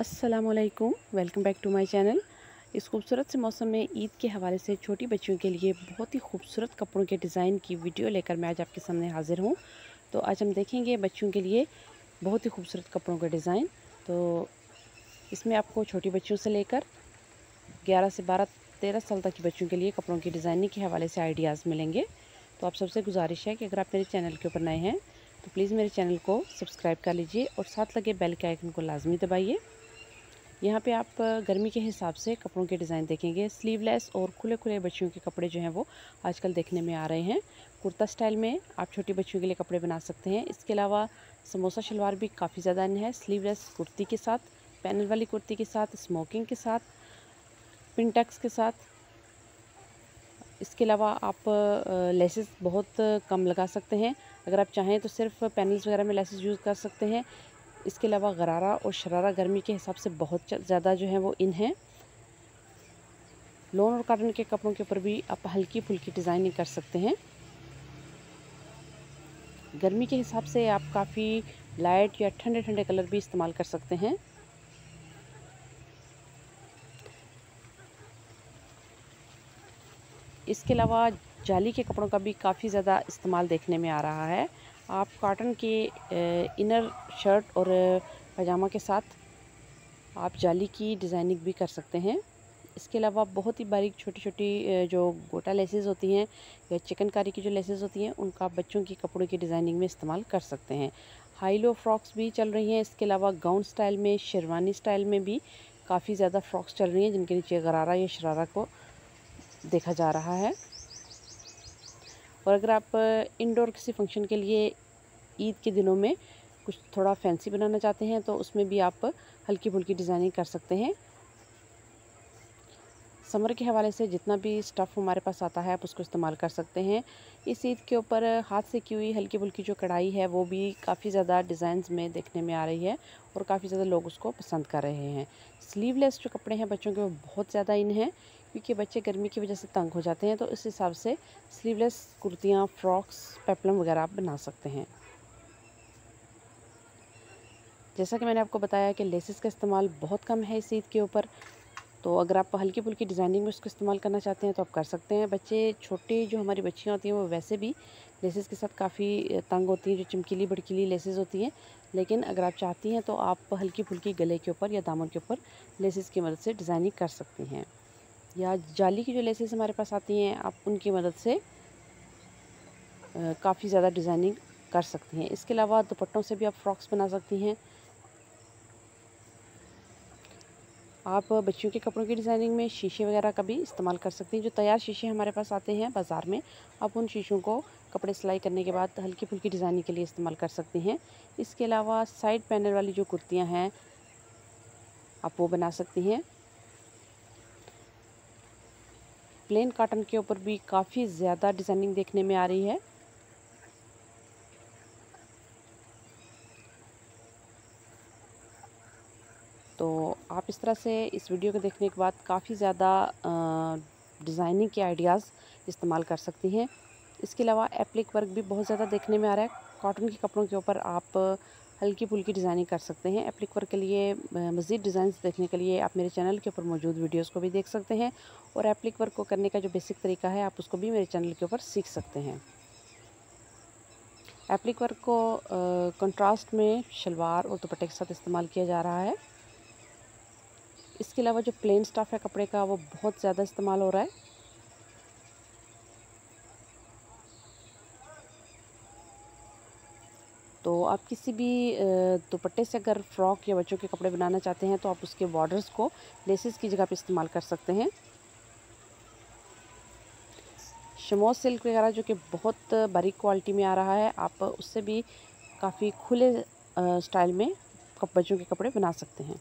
अस्सलामुअलैकुम, welcome back to my channel. इस खूबसूरत से मौसम में ईद के हवाले से छोटी बच्चियों के लिए बहुत ही खूबसूरत कपड़ों के डिज़ाइन की वीडियो लेकर मैं आज आपके सामने हाज़िर हूँ। तो आज हम देखेंगे बच्चियों के लिए बहुत ही खूबसूरत कपड़ों का डिज़ाइन। तो इसमें आपको छोटी बच्चियों से लेकर 11 से 12-13 साल तक की बच्चियों के लिए कपड़ों की डिज़ाइनिंग के हवाले से आइडियाज़ मिलेंगे। तो आप सबसे गुजारिश है कि अगर आप मेरे चैनल के ऊपर नए हैं तो प्लीज़ मेरे चैनल को सब्सक्राइब कर लीजिए और साथ लगे बेल के आइकन को लाजमी दबाइए। यहाँ पे आप गर्मी के हिसाब से कपड़ों के डिज़ाइन देखेंगे। स्लीवलेस और खुले खुले बच्चियों के कपड़े जो हैं वो आजकल देखने में आ रहे हैं। कुर्ता स्टाइल में आप छोटी बच्चियों के लिए कपड़े बना सकते हैं। इसके अलावा समोसा शलवार भी काफ़ी ज़्यादा इन है। स्लीवलेस कुर्ती के साथ, पैनल वाली कुर्ती के साथ, स्मोकिंग के साथ, पिनटक्स के साथ। इसके अलावा आप लेसेस बहुत कम लगा सकते हैं। अगर आप चाहें तो सिर्फ पैनल्स वगैरह में लेसेस यूज़ कर सकते हैं। इसके अलावा गरारा और शरारा गर्मी के हिसाब से बहुत ज़्यादा जो है वो इन है। लॉन और कॉटन के कपड़ों के ऊपर भी आप हल्की फुल्की डिज़ाइनिंग कर सकते हैं। गर्मी के हिसाब से आप काफ़ी लाइट या ठंडे ठंडे कलर भी इस्तेमाल कर सकते हैं। इसके अलावा जाली के कपड़ों का भी काफ़ी ज़्यादा इस्तेमाल देखने में आ रहा है। आप कॉटन के इनर शर्ट और पजामा के साथ आप जाली की डिज़ाइनिंग भी कर सकते हैं। इसके अलावा बहुत ही बारीक छोटी छोटी जो गोटा लेसेस होती हैं या चिकनकारी की जो लेसेस होती हैं उनका बच्चों की कपड़ों की डिज़ाइनिंग में इस्तेमाल कर सकते हैं। हाई लो फ्रॉक्स भी चल रही हैं। इसके अलावा गाउन स्टाइल में, शेरवानी स्टाइल में भी काफ़ी ज़्यादा फ्रॉक्स चल रही हैं जिनके नीचे गरारा या शरारा को देखा जा रहा है। और अगर आप इंडोर किसी फंक्शन के लिए ईद के दिनों में कुछ थोड़ा फैंसी बनाना चाहते हैं तो उसमें भी आप हल्की फुल्की डिज़ाइनिंग कर सकते हैं। समर के हवाले से जितना भी स्टफ़ हमारे पास आता है आप उसको इस्तेमाल कर सकते हैं। इस ईद के ऊपर हाथ से की हुई हल्की फुल्की जो कढ़ाई है वो भी काफ़ी ज़्यादा डिज़ाइंस में देखने में आ रही है और काफ़ी ज़्यादा लोग उसको पसंद कर रहे हैं। स्लीवलेस जो कपड़े हैं बच्चों के वो बहुत ज़्यादा इन हैं क्योंकि बच्चे गर्मी की वजह से तंग हो जाते हैं। तो इस हिसाब से स्लीवलेस कुर्तियाँ, फ्रॉक्स, पेप्लम वगैरह आप बना सकते हैं। जैसा कि मैंने आपको बताया कि लेसेस का इस्तेमाल बहुत कम है इस ईद के ऊपर। तो अगर आप हल्की फुल्की डिज़ाइनिंग में उसको इस्तेमाल करना चाहते हैं तो आप कर सकते हैं। बच्चे छोटे जो हमारी बच्चियाँ होती हैं वो वैसे भी लेसेस के साथ काफ़ी तंग होती हैं, जो चमकीली भड़कीली लेसेस होती हैं। लेकिन अगर आप चाहती हैं तो आप हल्की फुल्की गले के ऊपर या दामन के ऊपर लेसेस की मदद से डिज़ाइनिंग कर सकती हैं। या जाली की जो लेसेस हमारे पास आती हैं आप उनकी मदद से काफ़ी ज़्यादा डिज़ाइनिंग कर सकती हैं। इसके अलावा दुपट्टों से भी आप फ्रॉक्स बना सकती हैं। आप बच्चियों के कपड़ों की डिज़ाइनिंग में शीशे वगैरह का भी इस्तेमाल कर सकती हैं। जो तैयार शीशे हमारे पास आते हैं बाज़ार में, आप उन शीशों को कपड़े सिलाई करने के बाद हल्की फुल्की डिज़ाइनिंग के लिए इस्तेमाल कर सकती हैं। इसके अलावा साइड पैनल वाली जो कुर्तियाँ हैं आप वो बना सकती हैं। प्लेन कॉटन के ऊपर भी काफ़ी ज़्यादा डिज़ाइनिंग देखने में आ रही है। तो आप इस तरह से इस वीडियो को देखने के बाद काफ़ी ज़्यादा डिज़ाइनिंग के आइडियाज़ इस्तेमाल कर सकती हैं। इसके अलावा एप्लिक वर्क भी बहुत ज़्यादा देखने में आ रहा है। कॉटन के कपड़ों के ऊपर आप हल्की फुल्की डिज़ाइनिंग कर सकते हैं। एप्लिक वर्क के लिए मज़ीद डिज़ाइंस देखने के लिए आप मेरे चैनल के ऊपर मौजूद वीडियोज़ को भी देख सकते हैं और एप्लिक वर्क को करने का जो बेसिक तरीका है आप उसको भी मेरे चैनल के ऊपर सीख सकते हैं। एप्लिक वर्क को कंट्रास्ट में शलवार और दुपट्टे के साथ इस्तेमाल किया जा रहा है। इसके अलावा जो प्लेन स्टफ़ है कपड़े का वो बहुत ज़्यादा इस्तेमाल हो रहा है। तो आप किसी भी दुपट्टे से अगर फ्रॉक या बच्चों के कपड़े बनाना चाहते हैं तो आप उसके बॉर्डर्स को लेसेस की जगह पे इस्तेमाल कर सकते हैं। शमोज सिल्क वगैरह जो कि बहुत बारीक क्वालिटी में आ रहा है, आप उससे भी काफ़ी खुले स्टाइल में बच्चों के कपड़े बना सकते हैं।